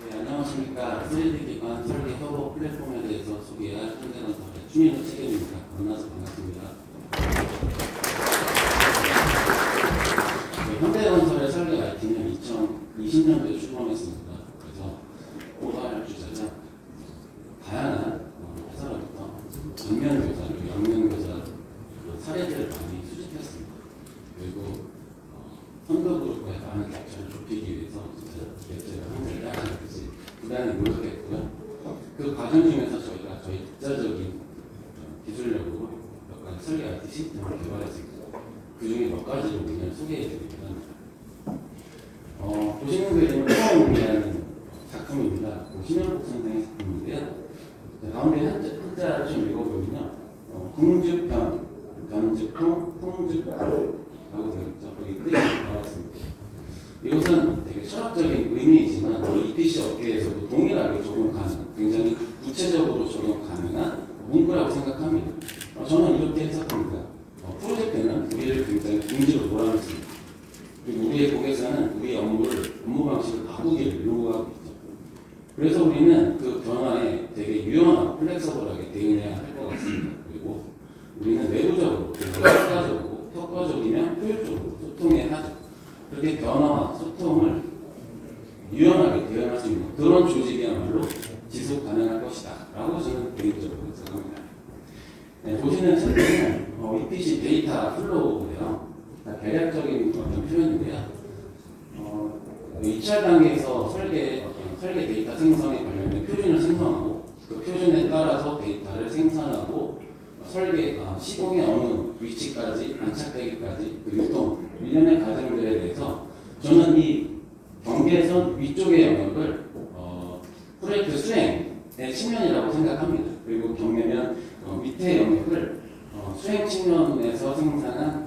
네, 안녕하십니까. 3D 기반 설계 협업 플랫폼에 대해서 소개할 현대건설의 추민호 책임입니다. 만나서 반갑습니다. 네, 현대건설의 설계 IT는 2020년도에 출범했습니다. 그래서 오갈 주제가 다양한 회사로부터 정면교사, 양면교사 사례들을 많이 수집했습니다. 그리고 선도그룹과의 많은 격차를 좁히기 위해서 제가 항상 약간씩 부단히 노력했고요. 그 과정 중에서 저희가 저희 독자적인 기술력으로 몇 가지 설계 IT 시스템을 개발했습니다. 그 중에 몇 가지를 오늘 소개해드리고자 합니다. 보시는 그림은 처음이라는 작품입니다. 신현복 선생의 작품인데요. 가운데 한자를 좀 읽어보면요. 궁즉변, 변즉통, 통즉변 라고 되어 있죠. 거기 크게 나왔습니다. 이것은 되게 철학적인 의미이지만 EPC 업계에서도 동일하게 적용 가능, 굉장히 구체적으로 적용 가능한 문구라고 생각합니다. 저는 이렇게 해석합니다. 프로젝트는 우리를 굉장히 궁지로 몰아넣습니다. 그리고 우리의 고객사는 우리의 업무 방식을 바꾸기를 요구하고 있죠. 그래서 우리는 그 변화에 되게 유연하고 플렉서블하게 대응해야 할 것 같습니다. 그리고 우리는 내부적으로, 효과적이며 효율적으로 소통해야 하죠. 그렇게 변화와 소통을 유연하게 대응할 수 있는 그런 조직이야말로 지속 가능할 것이다 라고 저는 개인적으로 생각합니다. 네, 보시는 실제는 EPC 데이터 플로우예요. 대략적인 어떤 표현인데요. 2차 단계에서 설계 데이터 생성에 관련된 표준을 생성하고 그 표준에 따라서 데이터를 생산하고 시공의 어느 위치까지, 안착되기까지, 그 유통, 일련의 과정들에 대해서 저는 이 경계선 위쪽의 영역을 프로젝트 수행의 측면이라고 생각합니다. 그리고 경계면 밑의 영역을 수행 측면에서 생산한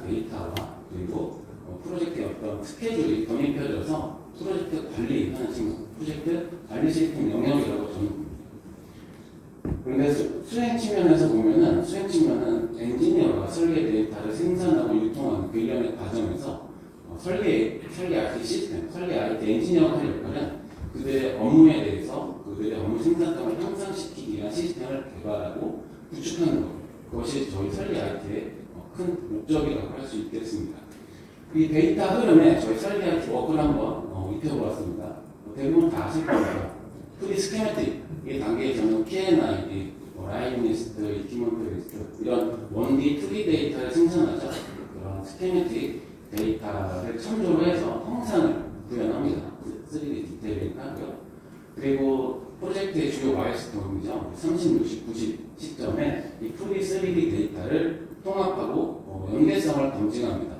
데이터와 그리고 프로젝트의 어떤 스케줄이 병입혀져서 프로젝트 관리하는 측면, 프로젝트 관리 시스템 영역이라고 저는 봅니다. 그런데 수행 측면에서 보면은 수행 측면은 엔지니어가 설계 데이터를 생산하고 유통하는 그 일련의 과정에서 설계 IT 시스템, 설계 IT 엔지니어가 할 역할은 그들의 업무에 대해서 그들의 업무 생산성을 향상시키기 위한 시스템을 개발하고 구축하는 것. 그것이 저희 설계 IT의 큰 목적이라고 할 수 있겠습니다. 이 데이터 흐름에 저희 설계 IT 워크를 한번 입혀보았습니다. 대부분 다 아실 겁니다. 2D 스케마틱 이 단계에서는 P&ID, 라인 리스트, 이퀴먼트 리스트 이런 1D, 2D 데이터를 생산하죠. 그런 스케마틱 데이터를 참조로 해서 형상을 구현합니다. 3D 디테일링 하고요. 그리고 프로젝트의 주요 마일스톤이죠. 30, 60, 90 시점에 이 2D, 3D 데이터를 통합하고 연계성을 검증합니다.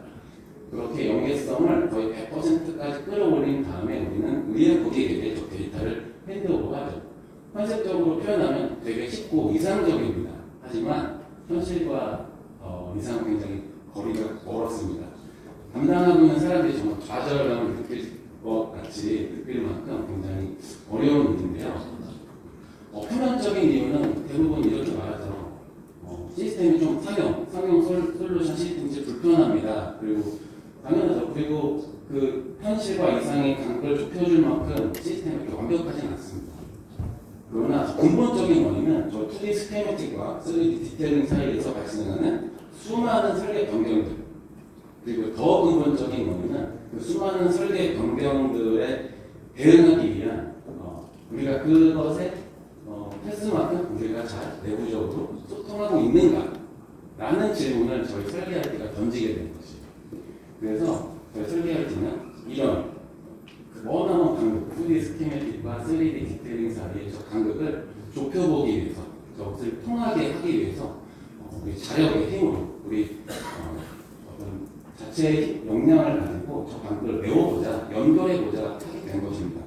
그렇게 연계성을 거의 100%까지 끌어올린 다음에 우리는 우리의 고객에게 그 데이터를 핸드오버하죠. 컨셉적으로 표현하면 되게 쉽고 이상적입니다. 하지만 현실과 이상은 굉장히 거리가 멀었습니다. 담당하고 있는 사람들이 정말 좌절감을 느낄 것 같이 느낄 만큼 굉장히 어려운 일인데요. 표면적인 이유는 대부분 이렇게 말하죠. 시스템이 좀 상용 솔루션 시스템이 불편합니다. 그리고 당연하죠. 그리고 그 현실과 이상의 간극을 좁혀줄 만큼 시스템이 이렇게 완벽하지는 않습니다. 그러나 근본적인 원인은 저 2D 스케마틱과 3D 디테일링 사이에서 발생하는 수많은 설계 변경들, 그리고 더 근본적인 원인은 그 수많은 설계 변경들에 대응하기 위한 우리가 그것의 패스만큼 우리가 잘 내부적으로 소통하고 있는가 라는 질문을 저희 설계 IT가 던지게 된 것이에요. 그래서 저희 설계 IT는 이런 원하는 간극, 2D 스키매틱과 3D 디테일링 사이의 저 간극을 좁혀보기 위해서, 저것을 통하게 하기 위해서 우리 자력의 힘으로 우리 어떤 자체의 역량을 가지고 저 간극을 메워보자, 연결해보자 하게 된 것입니다.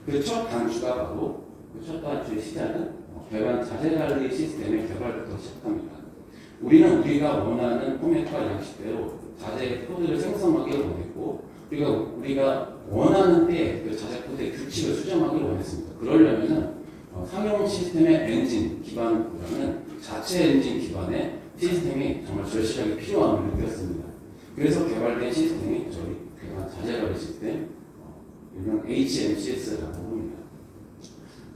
그 첫 단추가 바로 그 첫 단추의 시작은 배관 자재관리 시스템의 개발부터 시작합니다. 우리는 우리가 원하는 포맷과 양식대로 자재 코드를 생성하기를 원했고, 우리가 원하는 때에 그 자재 코드의 규칙을 수정하기를 원했습니다. 그러려면은 상용 시스템의 엔진 기반보다는 자체 엔진 기반의 시스템이 정말 절실하게 필요함을 느꼈습니다. 그래서 개발된 시스템이 저희 자재관리 시스템, 일명 HMCS라고 합니다.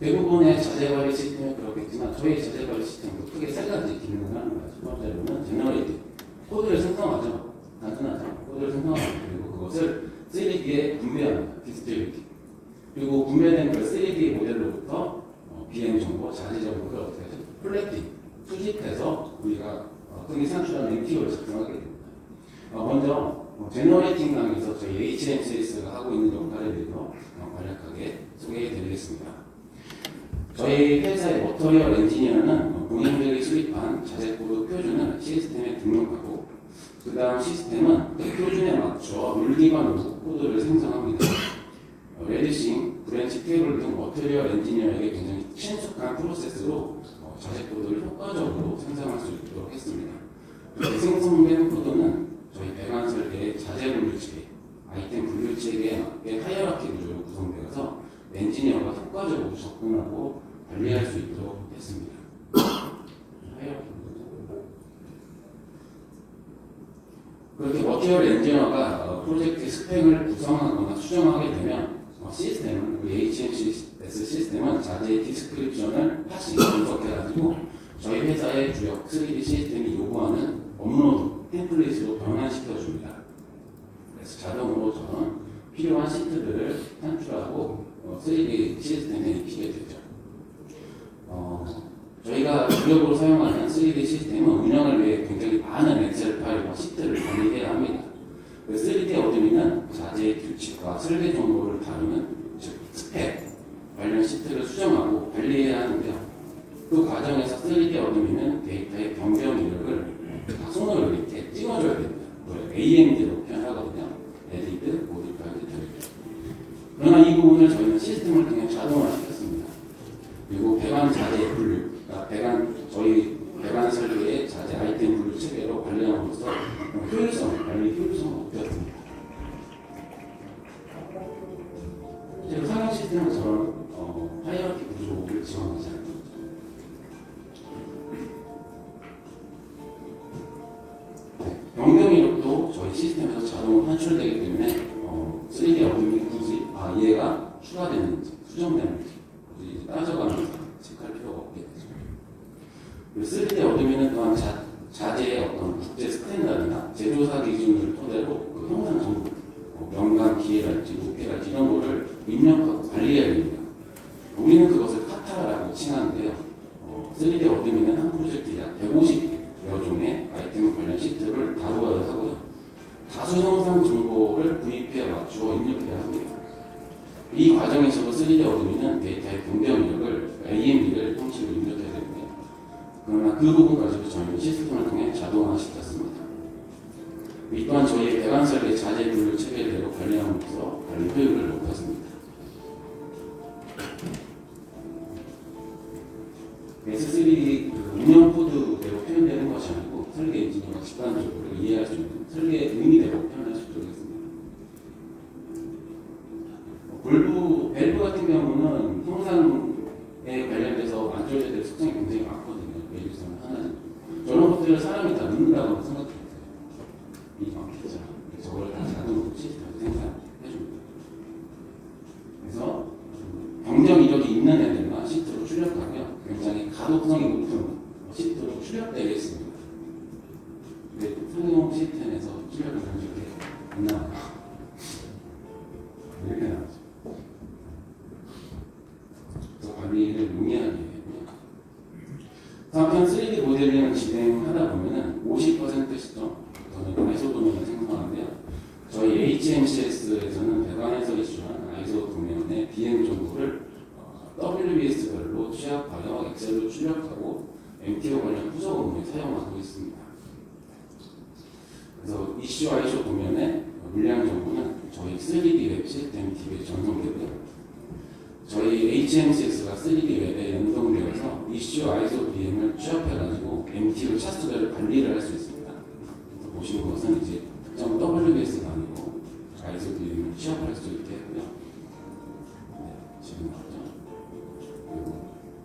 대부분의 자재관리 시스템이 그렇겠지만 저희 자재관리 시스템도 크게 세 가지 기능을 하는 거예요. 첫 번째로는 제너레이트, 코드를 생성하죠. 단순하죠. 코드를 생성하고 그리고 그것을 3D에 분배합니다. 디스트리뷰티. 그리고 분배된 그 3D 모델로부터 BM 정보, 자재 정보를 어떻게 하죠? 플래팅, 수집해서 우리가 흔히 산출하는 MTO를 작성하게 됩니다. 먼저 제너레이팅 강에서 저희 HMCS가 하고 있는 역할에 대해서 간략하게 소개해 드리겠습니다. 저희 회사의 머터리얼 엔지니어는 공인들이 수립한 자재 코드 표준을 시스템에 등록하고 그 다음 시스템은 그 표준에 맞춰 룰 기반으로 코드를 생성합니다. 레디싱, 브랜치 테이블 등 머터리얼 엔지니어에게 굉장히 친숙한 프로세스로 자재 코드를 효과적으로 생성할 수 있도록 했습니다. 생성된 코드는 저희 배관 설계의 자재 분류 체계, 아이템 분류 체계에 맞게 하이어라키 구조로 구성되어서 엔지니어가 효과적으로 접근하고 관리할 수 있도록 했습니다. 그렇게 머티리얼 엔지니어가 프로젝트 스펙을 구성하거나 수정하게 되면 시스템은, 우리 HMCS 시스템은 자재의 디스크립션을 다시 분석해가지고 저희 회사의 주력 3D 시스템이 요구하는 업로드 템플릿으로 변환시켜줍니다. 그래서 자동으로 저는 필요한 시트들을 산출하고 3D 시스템에 입히게 되죠. 저희가 주력으로 사용하는 3D 시스템은 운영을 위해 굉장히 많은 엑셀 파일과 시트를 관리해야 합니다. 3D 어드민은 자재의 규칙과 설계 정보를 다루는 즉 스펙 관련 시트를 수정하고 관리해야 하는데요. 그 과정에서 3D 어드민은 데이터의 변경 이력을 다 손으로 이렇게 찍어줘야 됩니다. 그걸 AMD로 표현하거든요. 에디트, 모디파이, 델리트. 그러나 이 부분을 저희는 시스템을 통해 자동화시켰습니다. 그리고 배관 자재 분류, 그러니까 저희 배관 설계의 자재 아이템 분류 체계로 관리함으로써 관리 효율성을 높였습니다. 실제로 상용 시스템은 저런 하이어라키 구조를 지원하지 않습니다. 변경 이력도 저희 시스템에서 자동으로 산출되기 때문에 3D 어드민이 굳이 얘가 추가되는지 수정되는지 굳이 따져가면서 체크할 필요가 없게 되죠. 3D 어드민은 또한 자재의 어떤 국제 스탠다드나 제조사 기준을 토대로 그 형상 정보, 명감, 기회랄지, 목표랄지 이런 거를 입력하고 관리해야 됩니다. 우리는 그것을 카타라고 칭하는데요. 3D 어드민은 한 프로젝트에 약 150여 종의 아이템 관련 시트를 다루어야 하고요. 다수 형상 정보를 VP에 맞추어 입력해야 합니다. 이 과정에서도 3D 어드민은 데이터의 변경 이력을 AMD를 형식으로 입력해야 됩니다. 그러나 그 부분 가지고 저희는 시스템을 통해 자동화시켰습니다. 이 또한 저희의 배관 설계 자재 분류 체계대로 관리함으로써 관리 효율을 높였습니다. S3 운영 코드대로 표현되는 것이 아니고 설계 엔지니어가 직관적으로 이해할 수 있는 설계의 의미대로 표현할 수 있도록 했습니다. 밸브 같은 경우는 형상에 관련돼서 만들어져야 될 특성이 굉장히 많거든요. 예를 들어서 하나는 저런 것들을 사람이 다 넣는다고 생각해요. 이 많겠죠. 저걸 다 자동으로 시스템에서 생산해줍니다. 그래서 변경 이력이 있는 애들만 시트로 출력하면 굉장히 가독성이 높은 시트로 출력되겠습니다. 근데 상용 시스템에서 출력을 이렇게 안 나와요. 이렇게 나오죠. 그래서 관리를 용이하게 해고요. 한편 3D 모델링을 진행하다 보면은 50% 시점 저는 아이소 도면을 생성하는데요. 저희 HMCS에서는 배관에서 이슈한 아이소 도면의 BM 정보를 WBS별로 취합하여 엑셀로 출력하고 MTO 관련 후속 업무에 사용하고 있습니다. 그래서 이슈 아이소 도면의 물량 정보는 저희 3D 웹 시스템 DB에 전송되고요. 저희 HMCS가 3D 웹에 연동되어서 이슈 아이소 BM을 취합해가지고 MTO 차수대를 관리를 할 수 있습니다. 보시는 것은 이제 특정 WBS가 아니고 아이소 BM을 취합할 수 있게 했고요. 네, 지금 나오죠. 그리고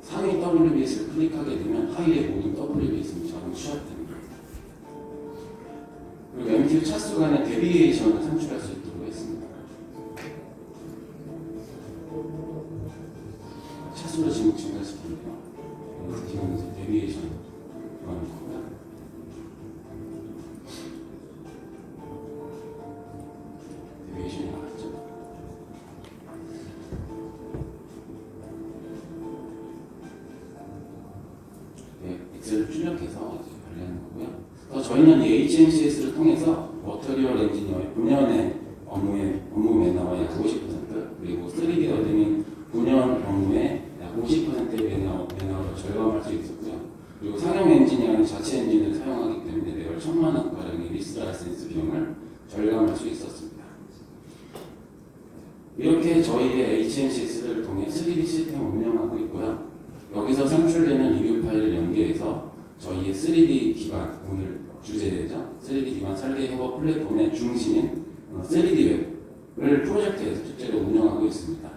상위 WBS를 클릭하게 되면 하위의 모든 WBS는 자동 취합됩니다. 그리고 MTO 차수 간의 데비에이션을 산출할 수 있도록 했습니다. 차수 차수를 증가시키는데요. 지금 이제 데비에이션 하는 겁니다. 데비에이션이 나왔죠. 네, 엑셀을 출력해서 이제 관리하는 거고요. 저희는 이 HMCS를 통해서 머터리얼 엔지니어의 본연의 업무 매너와 약 50%, 그리고 3D 어드민 본연 업무의 약 50%의 매너로 절감할 수 있었고요. 그리고 상용 엔지니어는 자체 엔진을 사용하기 때문에 매월 1,000만 원가량의 리스 라이센스 비용을 절감할 수 있었습니다. 이렇게 저희의 HMCS를 통해 3D 시스템을 운영하고 있고요. 여기서 산출되는 리뷰 파일을 연계해서 저희의 3D 기반, 오늘 주제죠. 3D 기반 설계 협업 플랫폼의 중심인 3D 웹을 프로젝트에서 실제로 운영하고 있습니다.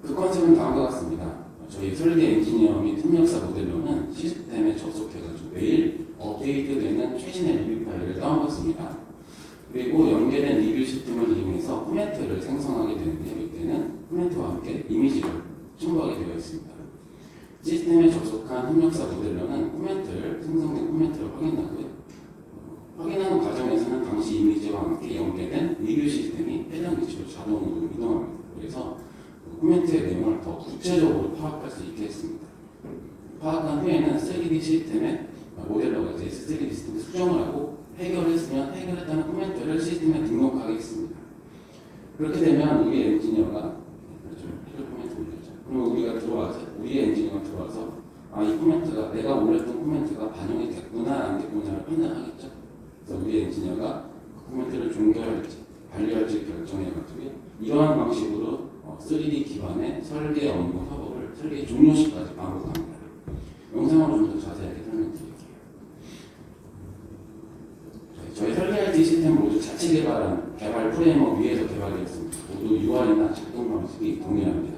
그 컨셉은 다음과 같습니다. 저희 설계 엔지니어 및 협력사 모델로는 시스템에 접속해가지고 매일 업데이트되는 최신의 리뷰 파일을 다운받습니다. 그리고 연계된 리뷰 시스템을 이용해서 코멘트를 생성하게 되는데 이때는 코멘트와 함께 이미지를 첨부하게 되어 있습니다. 시스템에 접속한 협력사 모델로는 생성된 코멘트를 확인하고요. 확인하는 과정에서는 당시 이미지와 함께 연계된 리뷰 시스템이 해당 위치로 자동으로 이동합니다. 그래서 코멘트의 내용을 더 구체적으로 파악할 수 있게 했습니다. 파악한 후에는 3D 시스템의 모델러가 이제 3D 시스템에 수정을 하고 해결했으면 해결했다는 코멘트를 시스템에 등록하겠습니다. 그렇게 되면 우리 엔지니어가 해결 코멘트 올렸죠. 그럼 우리 엔지니어가 들어와서 이 코멘트가 내가 올렸던 코멘트가 반영이 됐구나 안 됐구나를 판단하겠죠. 그래서 우리 엔지니어가 그 코멘트를 종결할지 반려할지 결정해가지고 이러한 방식으로 3D 기반의 설계 업무 협업을 설계 종료시까지 반복합니다. 영상으로 좀 더 자세하게 설명드릴게요. 저희 설계 IT 시스템 모두 자체 개발한 개발 프레임워크 위에서 개발되었습니다. 모두 UI나 작동 방식이 동일합니다.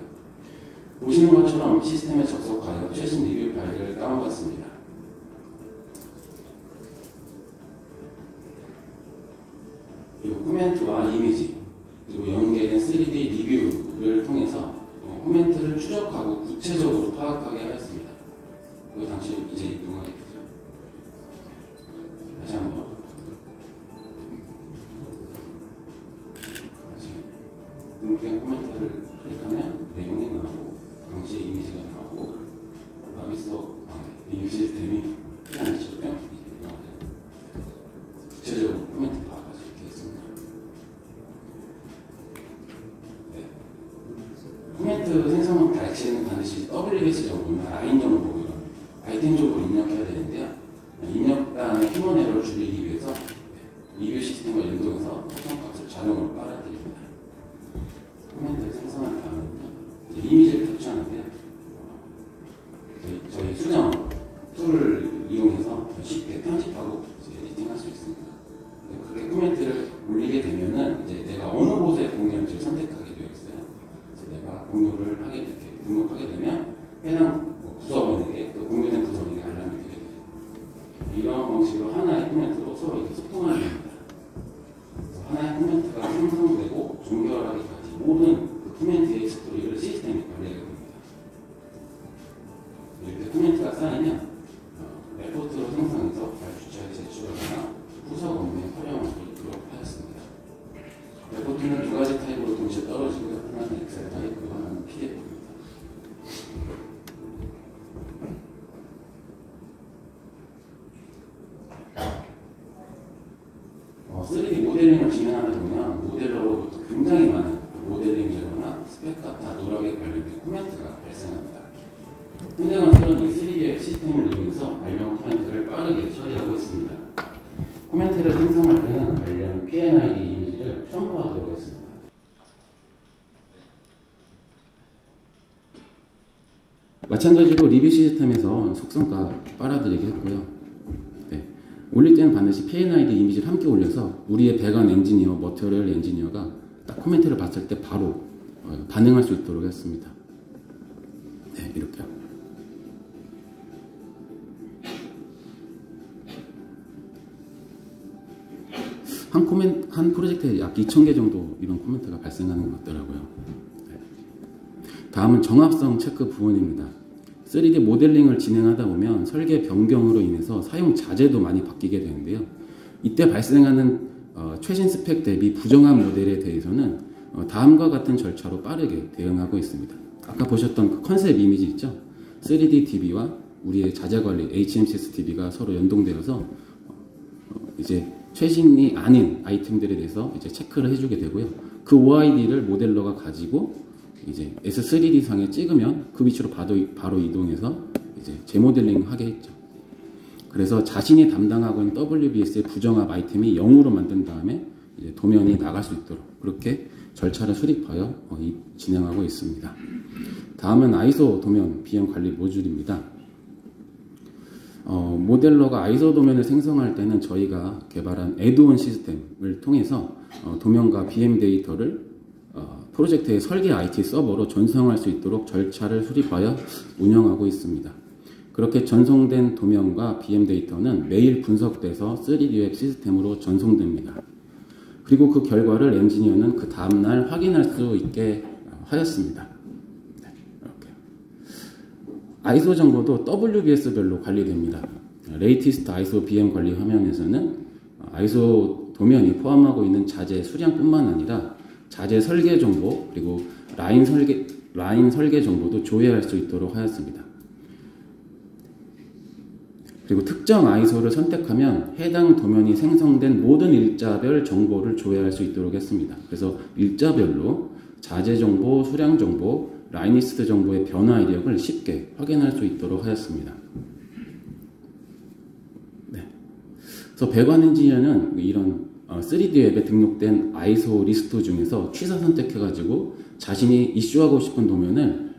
보시는 것처럼 시스템에 접속하여 최신 리뷰 파일을 다운받습니다. 그리고 코멘트와 이미지, 그리고 연계된 3D 리뷰를 통해서 코멘트를 추적하고 구체적으로 파악하게 하였습니다. 그리고 당시 이제 이동하게 되죠. 다시 한번. 등록된 코멘트를 클릭하면 내용이 나오고 당시 이미지가 나오고 나비스터 리뷰 시스템이 필요한 시점 구체적으로 코멘트 파악할 수 있게 했습니다. 코멘트 생성한 달치는 반드시 WS적으로나 라인적으로 아이템적으로 입력해야 되는데요. 입력단의 휴먼 에러를 줄이기 위해서 리뷰 시스템과 연동해서 특성값을 자동으로 빨아들입니다. 코멘트를 생성한 다음에는 이미지를 캡처하는데요. 저희 수정 툴을 이용해서 쉽게 편집하고 에디팅할 수 있습니다. 그렇게 코멘트를 올리게 되면은 이제 내가 어느 곳에 공유할지를 선택하게 되어 있어요. 그래서 내가 공유를 하게 이렇게 등록하게 되면 해당 구성원에게 또 공유된 구성원에게 알람이 되게 돼요. 이런 방식으로 하나의 코멘트로 서로 이렇게 소통하게 됩니다. 하나의 코멘트가 생성되고 종결하기까지 모든 그 코멘트의 스토리를 시스템이 관리하게 됩니다. 이렇게 코멘트가 쌓이면 레포트로 생성해서 발주처에 제출하거나 후속 업무에 활용을 하도록 하였습니다. 레포트는 두 가지 타입으로 동시에 떨어지고요. 하나는 엑셀 타입, 하나는 PDF입니다. 3D 모델링을 진행하다 보면 모델러로부터 굉장히 많은 모델링 제로나 스펙 같은 노력에 관련된 코멘트가 발생합니다. 현장은 새로운 이 3D의 시스템을 이용해서 발령 코멘트를 빠르게 처리하고 있습니다. 코멘트를 생성할 때는 발령 PNID 이미지를 첨부하도록 했습니다. 마찬가지로 리뷰 시스템에서 속성값 빨아들이게 했고요. 올릴 때는 반드시 PNID 이미지를 함께 올려서 우리의 배관 엔지니어, 머터리얼 엔지니어가 딱 코멘트를 봤을 때 바로 반응할 수 있도록 했습니다. 네, 이렇게요. 한 프로젝트에 약 2,000개 정도 이런 코멘트가 발생하는 것 같더라고요. 네. 다음은 정합성 체크 부분입니다. 3D 모델링을 진행하다 보면 설계 변경으로 인해서 사용 자재도 많이 바뀌게 되는데요. 이때 발생하는 최신 스펙 대비 부정한 모델에 대해서는 다음과 같은 절차로 빠르게 대응하고 있습니다. 아까 보셨던 그 컨셉 이미지 있죠? 3D DB와 우리의 자재 관리 HMCS DB가 서로 연동되어서 이제 최신이 아닌 아이템들에 대해서 이제 체크를 해주게 되고요. 그 OID를 모델러가 가지고 이제 S3D 상에 찍으면 그 위치로 바로 이동해서 이제 재모델링 하게 했죠. 그래서 자신이 담당하고 있는 WBS의 부정합 아이템이 0으로 만든 다음에 이제 도면이 나갈 수 있도록 그렇게 절차를 수립하여 진행하고 있습니다. 다음은 아이소 도면 BM 관리 모듈입니다. 모델러가 아이소 도면을 생성할 때는 저희가 개발한 애드온 시스템을 통해서 도면과 BM 데이터를 프로젝트의 설계 IT 서버로 전송할 수 있도록 절차를 수립하여 운영하고 있습니다. 그렇게 전송된 도면과 BM 데이터는 매일 분석돼서 3D 웹 시스템으로 전송됩니다. 그리고 그 결과를 엔지니어는 그 다음날 확인할 수 있게 하였습니다. 네, 이렇게. 아이소 정보도 WBS별로 관리됩니다. 레이티스트 아이소 BM 관리 화면에서는 아이소 도면이 포함하고 있는 자재 수량뿐만 아니라 자재 설계 정보 그리고 라인 설계 정보도 조회할 수 있도록 하였습니다. 그리고 특정 아이소를 선택하면 해당 도면이 생성된 모든 일자별 정보를 조회할 수 있도록 했습니다. 그래서 일자별로 자재 정보, 수량 정보, 라인리스트 정보의 변화 이력을 쉽게 확인할 수 있도록 하였습니다. 네. 그래서 배관 엔지니어는 이런 3D 웹에 등록된 아이소 리스트 중에서 취사 선택해가지고 자신이 이슈하고 싶은 도면을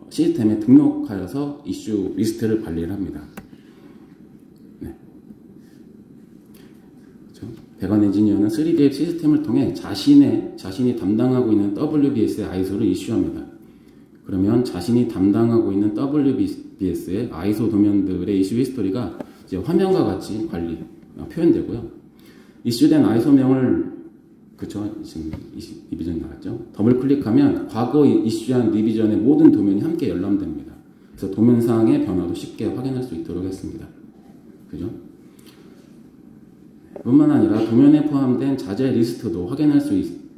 시스템에 등록하여서 이슈 리스트를 관리를 합니다. 네. 그렇죠? 배관 엔지니어는 3D 웹 시스템을 통해 자신이 담당하고 있는 WBS의 아이소를 이슈합니다. 그러면 자신이 담당하고 있는 WBS의 아이소 도면들의 이슈 히스토리가 이제 화면과 같이 표현되고요. 이슈된 아이소명을 그쵸 지금 리비전 나왔죠. 더블 클릭하면 과거 이슈한 리비전의 모든 도면이 함께 열람됩니다. 그래서 도면상의 변화도 쉽게 확인할 수 있도록 했습니다. 그죠? 뿐만 아니라 도면에 포함된 자재 리스트도 확인할 수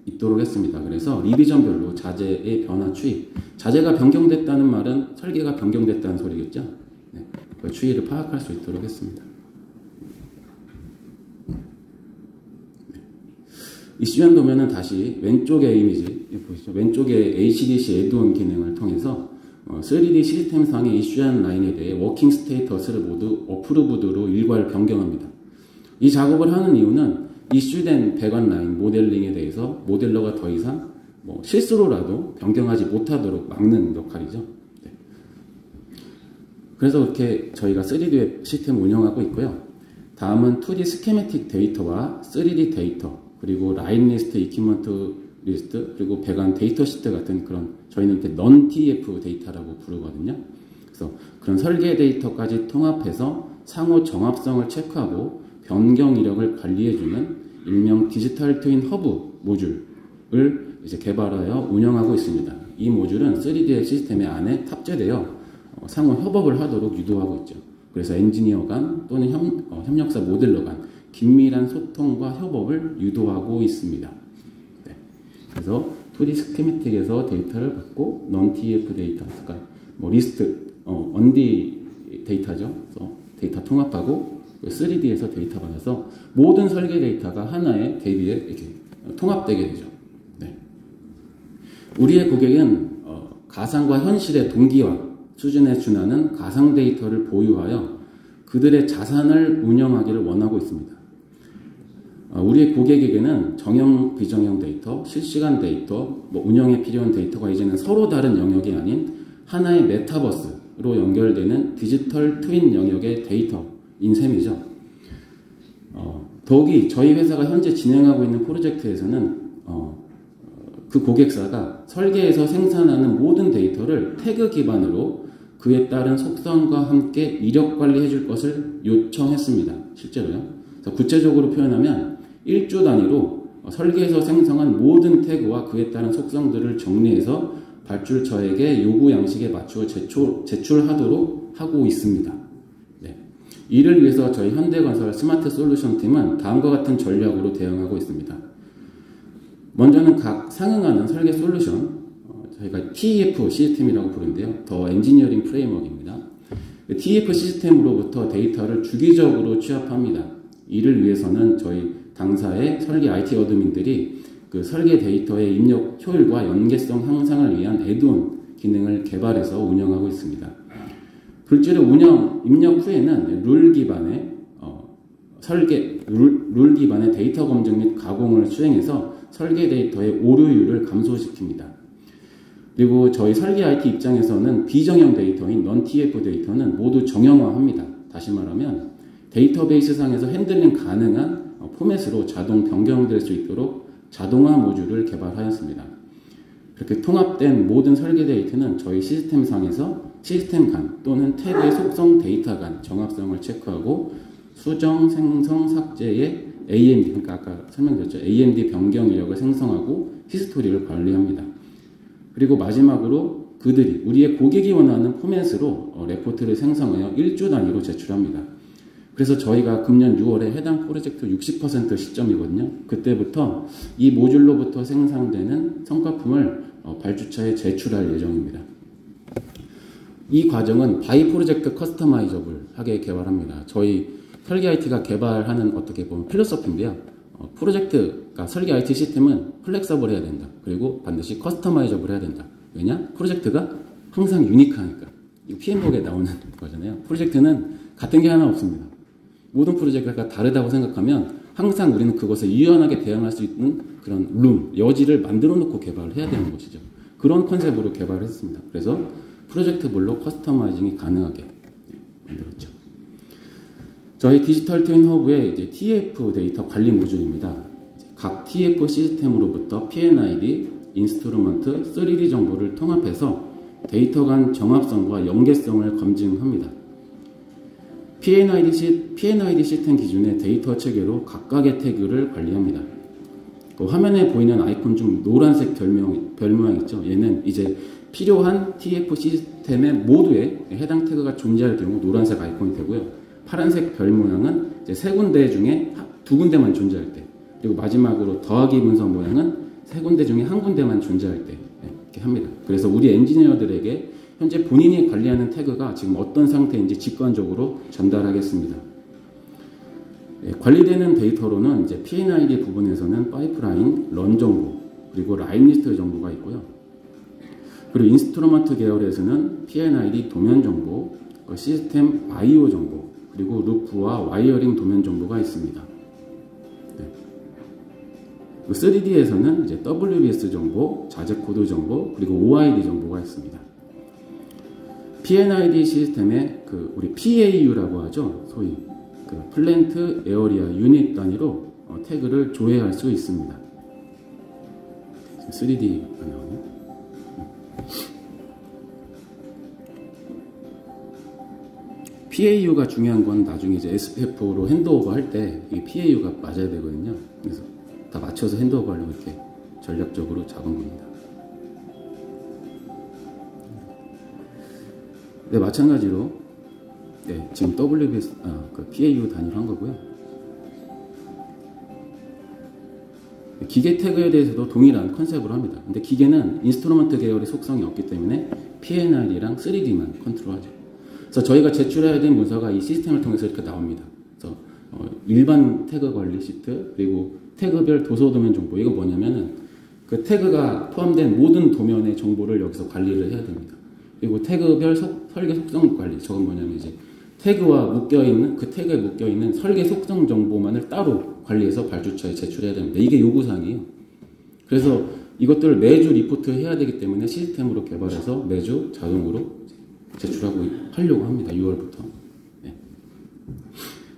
있도록 했습니다. 그래서 리비전별로 자재의 변화 추이, 자재가 변경됐다는 말은 설계가 변경됐다는 소리겠죠. 네, 그 추이를 파악할 수 있도록 했습니다. 이슈한 도면은 다시 왼쪽의 이미지 보시죠. 왼쪽의 HDC 애드온 기능을 통해서 3D 시스템상의 이슈한 라인에 대해 워킹 스테이터스를 모두 어프루브드로 일괄 변경합니다. 이 작업을 하는 이유는 이슈된 배관 라인 모델링에 대해서 모델러가 더 이상 실수로라도 변경하지 못하도록 막는 역할이죠. 네. 그래서 이렇게 저희가 3D 웹 시스템을 운영하고 있고요. 다음은 2D 스키매틱 데이터와 3D 데이터 그리고 라인 리스트, 이퀴먼트 리스트, 그리고 배관 데이터 시트 같은 그런 저희는 이렇게 non-TF 데이터라고 부르거든요. 그래서 그런 설계 데이터까지 통합해서 상호 정합성을 체크하고 변경 이력을 관리해주는 일명 디지털 트윈 허브 모듈을 이제 개발하여 운영하고 있습니다. 이 모듈은 3D 시스템의 안에 탑재되어 상호 협업을 하도록 유도하고 있죠. 그래서 엔지니어 간 또는 협력사 모델러 간 긴밀한 소통과 협업을 유도하고 있습니다. 네. 그래서 2D 스키매틱에서 데이터를 받고 non-TF 데이터, 그러니까 리스트, 언디 데이터죠. 그래서 데이터 통합하고 3D에서 데이터 받아서 모든 설계 데이터가 하나의 대비에 이렇게 통합되게 되죠. 네. 우리의 고객은 가상과 현실의 동기화 수준에 준하는 가상 데이터를 보유하여 그들의 자산을 운영하기를 원하고 있습니다. 우리의 고객에게는 정형, 비정형 데이터, 실시간 데이터, 운영에 필요한 데이터가 이제는 서로 다른 영역이 아닌 하나의 메타버스로 연결되는 디지털 트윈 영역의 데이터인 셈이죠. 더욱이 저희 회사가 현재 진행하고 있는 프로젝트에서는 그 고객사가 설계에서 생산하는 모든 데이터를 태그 기반으로 그에 따른 속성과 함께 이력 관리해 줄 것을 요청했습니다. 실제로요. 구체적으로 표현하면 1주 단위로 설계에서 생성한 모든 태그와 그에 따른 속성들을 정리해서 발주처에게 요구 양식에 맞추어 제출하도록 하고 있습니다. 네. 이를 위해서 저희 현대건설 스마트 솔루션 팀은 다음과 같은 전략으로 대응하고 있습니다. 먼저는 각 상응하는 설계 솔루션, 저희가 TEF 시스템이라고 부르는데요. 더 엔지니어링 프레임워크입니다. TEF 시스템으로부터 데이터를 주기적으로 취합합니다. 이를 위해서는 저희 당사의 설계 IT 어드민들이 그 설계 데이터의 입력 효율과 연계성 향상을 위한 애드온 기능을 개발해서 운영하고 있습니다. 둘째로 입력 후에는 룰 기반의 룰 기반의 데이터 검증 및 가공을 수행해서 설계 데이터의 오류율을 감소시킵니다. 그리고 저희 설계 IT 입장에서는 비정형 데이터인 non-TF 데이터는 모두 정형화합니다. 다시 말하면 데이터베이스 상에서 핸들링 가능한 포맷으로 자동 변경될 수 있도록 자동화 모듈을 개발하였습니다. 그렇게 통합된 모든 설계 데이터는 저희 시스템 상에서 시스템 간 또는 태그의 속성 데이터 간 정확성을 체크하고 수정, 생성, 삭제의 AMD, 그러니까 아까 설명드렸죠. AMD 변경 이력을 생성하고 히스토리를 관리합니다. 그리고 마지막으로 그들이 우리의 고객이 원하는 포맷으로 레포트를 생성하여 1주 단위로 제출합니다. 그래서 저희가 금년 6월에 해당 프로젝트 60% 시점이거든요. 그때부터 이 모듈로부터 생산되는 성과품을 발주처에 제출할 예정입니다. 이 과정은 바이 프로젝트 커스터마이저블하게 개발합니다. 저희 설계 IT가 개발하는 어떻게 보면 필로소피인데요. 프로젝트가 설계 IT 시스템은 플렉서블해야 된다. 그리고 반드시 커스터마이저블 해야 된다. 왜냐? 프로젝트가 항상 유니크하니까. 이거 PMBOK에 나오는 거잖아요. 프로젝트는 같은 게 하나 없습니다. 모든 프로젝트가 다르다고 생각하면 항상 우리는 그것에 유연하게 대응할 수 있는 그런 여지를 만들어 놓고 개발을 해야 되는 것이죠. 그런 컨셉으로 개발을 했습니다. 그래서 프로젝트별로 커스터마이징이 가능하게 만들었죠. 저희 디지털 트윈 허브의 이제 TF 데이터 관리 모듈입니다. 각 TF 시스템으로부터 PNID, 인스트루먼트, 3D 정보를 통합해서 데이터 간 정합성과 연계성을 검증합니다. PNID 시스템 기준의 데이터 체계로 각각의 태그를 관리합니다. 그 화면에 보이는 아이콘 중 노란색 별모양 있죠? 얘는 이제 필요한 TF 시스템의 모두에 해당 태그가 존재할 경우 노란색 아이콘이 되고요. 파란색 별 모양은 이제 세 군데 중에 두 군데만 존재할 때, 그리고 마지막으로 더하기 문서 모양은 세 군데 중에 한 군데만 존재할 때 이렇게 합니다. 그래서 우리 엔지니어들에게 현재 본인이 관리하는 태그가 지금 어떤 상태인지 직관적으로 전달하겠습니다. 관리되는 데이터로는 이제 PNID 부분에서는 파이프라인, 런 정보, 그리고 라인 리스트 정보가 있고요. 그리고 인스트루먼트 계열에서는 PNID 도면 정보, 시스템 IO 정보, 그리고 루프와 와이어링 도면 정보가 있습니다. 3D에서는 이제 WBS 정보, 자재 코드 정보, 그리고 OID 정보가 있습니다. PNID 시스템의 우리 PAU라고 하죠. 소위 플랜트 에어리아 유닛 단위로 태그를 조회할 수 있습니다. 3D가 나오네요. PAU가 중요한 건 나중에 이제 SPF로 핸드오버 할 때 이 PAU가 맞아야 되거든요. 그래서 다 맞춰서 핸드오버 하려고 이렇게 전략적으로 잡은 겁니다. 네, 마찬가지로 지금 WBS PAU 단위로 한 거고요. 기계 태그에 대해서도 동일한 컨셉으로 합니다. 근데 기계는 인스트루먼트 계열의 속성이 없기 때문에 PNID랑 3D만 컨트롤하죠. 그래서 저희가 제출해야 될 문서가 이 시스템을 통해서 이렇게 나옵니다. 그래서 일반 태그 관리 시트, 그리고 태그별 도서 도면 정보, 이거 뭐냐면은 그 태그가 포함된 모든 도면의 정보를 여기서 관리를 해야 됩니다. 그리고 태그별 설계 속성 관리, 저건 뭐냐면 이제 태그와 묶여있는, 그 태그에 묶여있는 설계 속성 정보만을 따로 관리해서 발주처에 제출해야 됩니다. 이게 요구사항이에요. 그래서 이것들을 매주 리포트 해야 되기 때문에 시스템으로 개발해서 매주 자동으로 제출하려고 합니다. 6월부터. 네.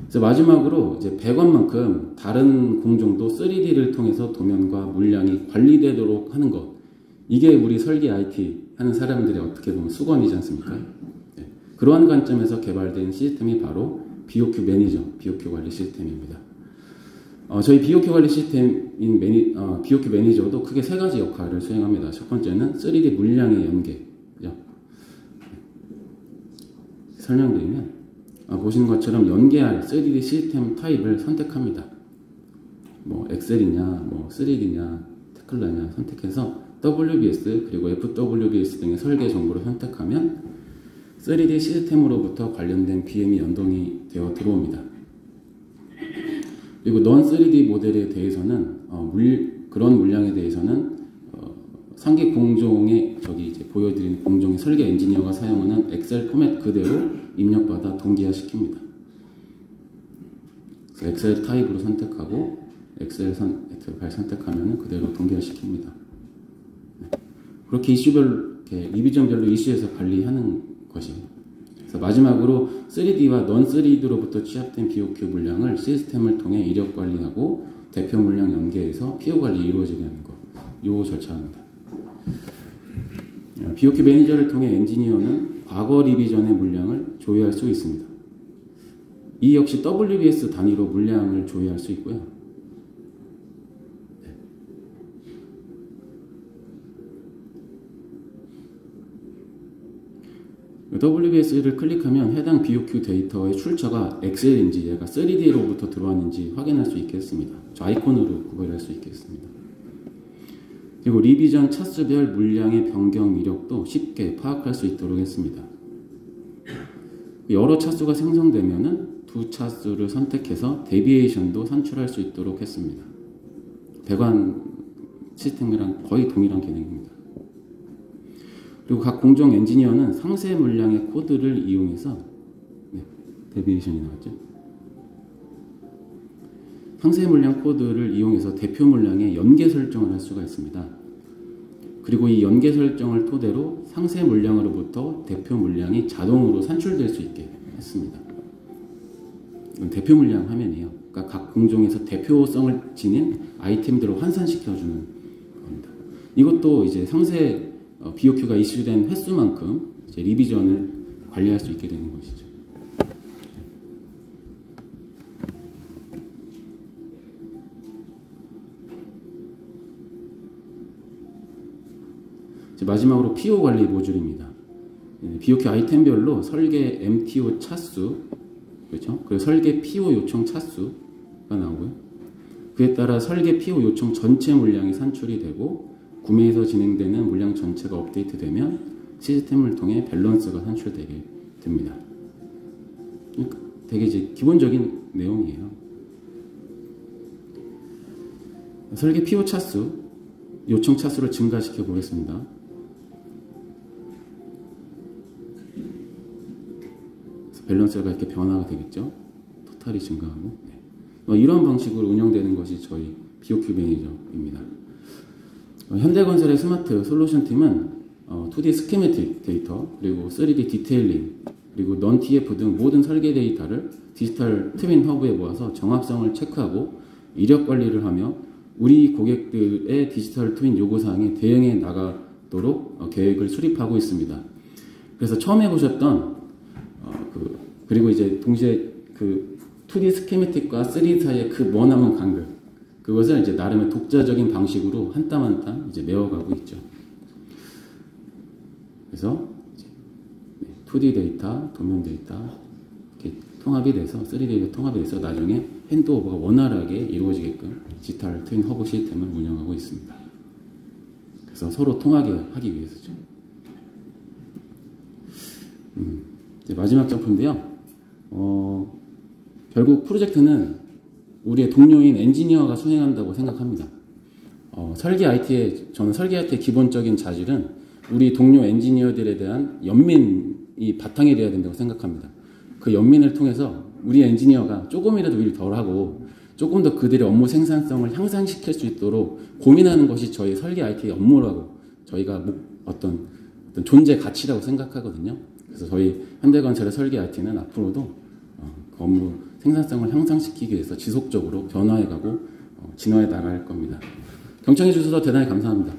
그래서 마지막으로 이제 100원만큼 다른 공정도 3D를 통해서 도면과 물량이 관리되도록 하는 것. 이게 우리 설계 IT 하는 사람들의 어떻게 보면 수건이지 않습니까? 네. 그러한 관점에서 개발된 시스템이 바로 BOQ 매니저, BOQ 관리 시스템입니다. 저희 BOQ 관리 시스템인 BOQ 매니저도 크게 세 가지 역할을 수행합니다. 첫 번째는 3D 물량의 연계. 설명드리면, 보시는 것처럼 연계할 3D 시스템 타입을 선택합니다. 뭐, 엑셀이냐, 뭐, 3D냐, 테클라냐 선택해서 WBS 그리고 FWBS 등의 설계 정보를 선택하면 3D 시스템으로부터 관련된 BM이 연동이 되어 들어옵니다. 그리고 non 3D 모델에 대해서는 그런 물량에 대해서는 상기 공종의 이제 보여드린 공종의 설계 엔지니어가 사용하는 엑셀 포맷 그대로 입력받아 동기화시킵니다. 그래서 엑셀 타입으로 선택하고 엑셀 파일 선택하면 그대로 동기화시킵니다. 그렇게 리비전별로 이슈에서 관리하는 것이에요. 그래서 마지막으로 3D와 non 3D로부터 취합된 BOQ 물량을 시스템을 통해 이력 관리하고 대표 물량 연계해서 PO 관리 이루어지게 하는 것. 요 절차입니다. BOQ 매니저를 통해 엔지니어는 과거 리비전의 물량을 조회할 수 있습니다. 이 역시 WBS 단위로 물량을 조회할 수 있고요. WBS를 클릭하면 해당 BOQ 데이터의 출처가 엑셀인지 얘가 3D로부터 들어왔는지 확인할 수 있겠습니다. 저 아이콘으로 구별할 수 있겠습니다. 그리고 리비전 차수별 물량의 변경 이력도 쉽게 파악할 수 있도록 했습니다. 여러 차수가 생성되면은 두 차수를 선택해서 데비에이션도 산출할 수 있도록 했습니다. 배관 시스템이랑 거의 동일한 기능입니다. 그리고 각 공정 엔지니어는 상세 물량의 코드를 이용해서 데비에이션이 나왔죠. 상세 물량 코드를 이용해서 대표 물량의 연계 설정을 할 수가 있습니다. 그리고 이 연계 설정을 토대로 상세 물량으로부터 대표 물량이 자동으로 산출될 수 있게 했습니다. 이건 대표 물량 화면이에요. 그러니까 각 공정에서 대표성을 지닌 아이템들을 환산시켜주는 겁니다. 이것도 이제 상세 BOQ가 이슈된 횟수만큼 이제 리비전을 관리할 수 있게 되는 것이죠. 마지막으로 PO 관리 모듈입니다. BOQ 아이템별로 설계 MTO 차수, 그렇죠? 그리고 설계 PO 요청 차수가 나오고요. 그에 따라 설계 PO 요청 전체 물량이 산출이 되고 구매에서 진행되는 물량 전체가 업데이트되면 시스템을 통해 밸런스가 산출되게 됩니다. 되게 이제 기본적인 내용이에요. 설계 PO 차수, 요청 차수를 증가시켜 보겠습니다. 밸런스가 이렇게 변화가 되겠죠. 토탈이 증가하고. 이런 방식으로 운영되는 것이 저희 BOQ 매니저입니다. 현대건설의 스마트 솔루션 팀은 2D 스키매틱 데이터, 그리고 3D 디테일링, 그리고 non-TF 등 모든 설계 데이터를 디지털 트윈 허브에 모아서 정확성을 체크하고 이력 관리를 하며 우리 고객들의 디지털 트윈 요구사항에 대응해 나가도록 계획을 수립하고 있습니다. 그래서 처음 해보셨던 그리고 이제 동시에 그 2D 스키매틱과 3D 사이의 그 머나먼 간극, 그것을 이제 나름의 독자적인 방식으로 한 땀 한 땀 이제 메워가고 있죠. 그래서 이제 2D 데이터, 도면 데이터 이렇게 통합이 돼서 3D가 통합이 돼서 나중에 핸드오버가 원활하게 이루어지게끔 디지털 트윈 허브 시스템을 운영하고 있습니다. 그래서 서로 통하게 하기 위해서죠. 이제 마지막 점프인데요. 결국 프로젝트는 우리의 동료인 엔지니어가 수행한다고 생각합니다. 저는 설계 IT의 기본적인 자질은 우리 동료 엔지니어들에 대한 연민이 바탕이 되어야 된다고 생각합니다. 그 연민을 통해서 우리 엔지니어가 조금이라도 일 덜하고 조금 더 그들의 업무 생산성을 향상시킬 수 있도록 고민하는 것이 저희 설계 IT의 업무라고 저희가 어떤 존재 가치라고 생각하거든요. 그래서 저희 현대건설의 설계 IT는 앞으로도 그 업무 생산성을 향상시키기 위해서 지속적으로 변화해가고 진화해 나갈 겁니다. 경청해 주셔서 대단히 감사합니다.